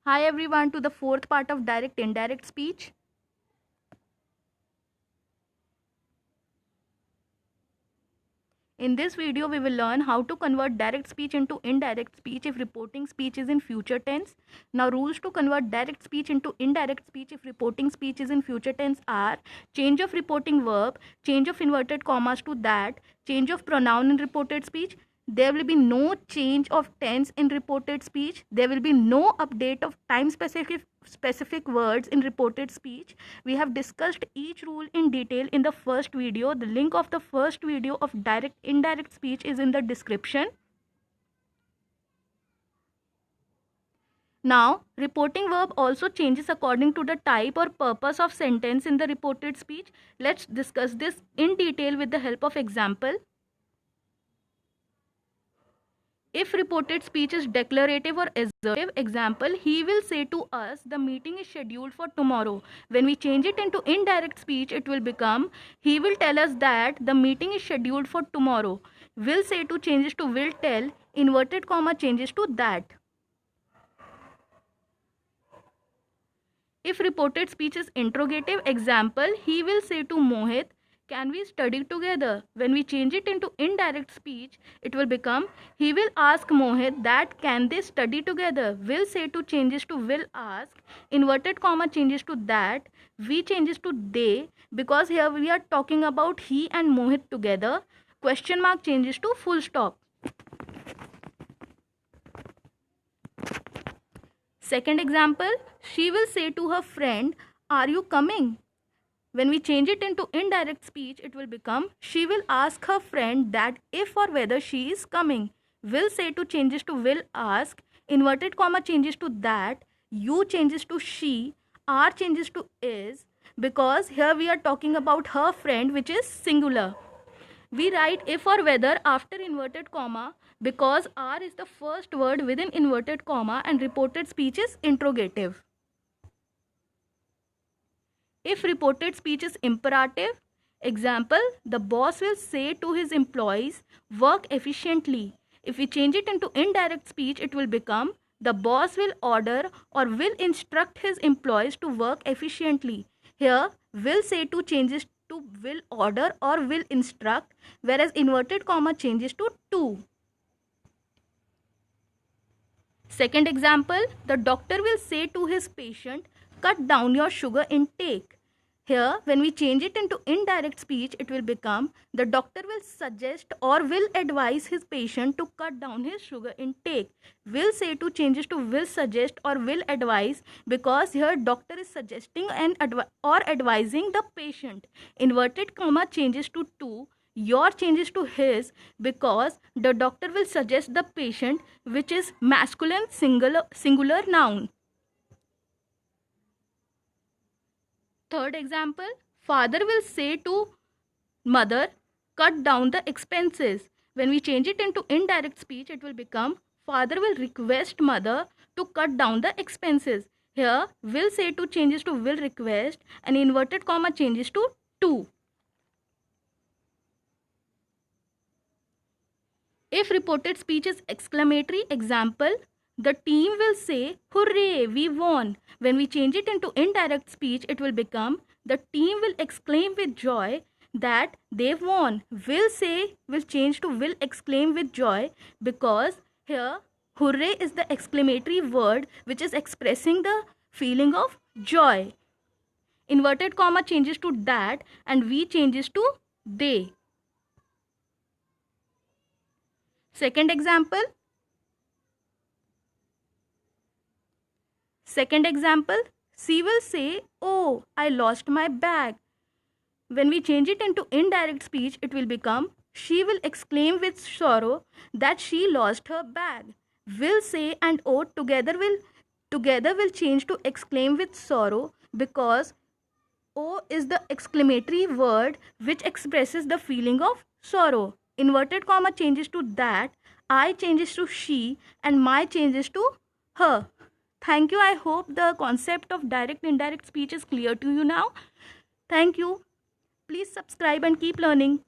Hi everyone to the fourth part of direct indirect speech. In this video we will learn how to convert direct speech into indirect speech if reporting speech is in future tense. Now rules to convert direct speech into indirect speech if reporting speech is in future tense are change of reporting verb, change of inverted commas to that, change of pronoun in reported speech. There will be no change of tense in reported speech. There will be no update of time specific words in reported speech. We have discussed each rule in detail in the first video. The link of the first video of direct indirect speech is in the description. Now, reporting verb also changes according to the type or purpose of sentence in the reported speech. Let's discuss this in detail with the help of example. If reported speech is declarative or assertive, example, he will say to us, the meeting is scheduled for tomorrow. When we change it into indirect speech, it will become, he will tell us that the meeting is scheduled for tomorrow. Will say to changes to will tell, inverted comma changes to that. If reported speech is interrogative, example, he will say to Mohit, can we study together? When we change it into indirect speech, it will become, he will ask Mohit that can they study together? Will say to changes to will ask, inverted comma changes to that, we changes to they, because here we are talking about he and Mohit together. Question mark changes to full stop. Second example, she will say to her friend, are you coming? When we change it into indirect speech, it will become, she will ask her friend that if or whether she is coming. Will say to changes to will ask, inverted comma changes to that, you changes to she, are changes to is, because here we are talking about her friend, which is singular. We write if or whether after inverted comma because are is the first word within inverted comma and reported speech is interrogative. If reported speech is imperative, example, the boss will say to his employees, work efficiently. If we change it into indirect speech, it will become, the boss will order or will instruct his employees to work efficiently. Here, will say to changes to will order or will instruct, whereas inverted comma changes to. Second example, the doctor will say to his patient, cut down your sugar intake. Here, when we change it into indirect speech, it will become, the doctor will suggest or will advise his patient to cut down his sugar intake. Will say to changes to will suggest or will advise, because here doctor is suggesting and or advising the patient. Inverted comma changes to, your changes to his, because the doctor will suggest the patient, which is masculine singular noun. Third example, father will say to mother, cut down the expenses. When we change it into indirect speech, it will become, father will request mother to cut down the expenses. Here, will say to changes to will request and inverted comma changes to. If reported speech is exclamatory, example, the team will say, hooray, we won. When we change it into indirect speech, it will become, the team will exclaim with joy that they've won. Will change to will exclaim with joy, because here hooray is the exclamatory word which is expressing the feeling of joy. Inverted comma changes to that and we changes to they. Second example, she will say, oh, I lost my bag. When we change it into indirect speech, it will become, she will exclaim with sorrow that she lost her bag. Will say and oh together will change to exclaim with sorrow, because oh is the exclamatory word which expresses the feeling of sorrow. Inverted comma changes to that, I changes to she, and my changes to her. Thank you. I hope the concept of direct indirect speech is clear to you now. Thank you. Please subscribe and keep learning.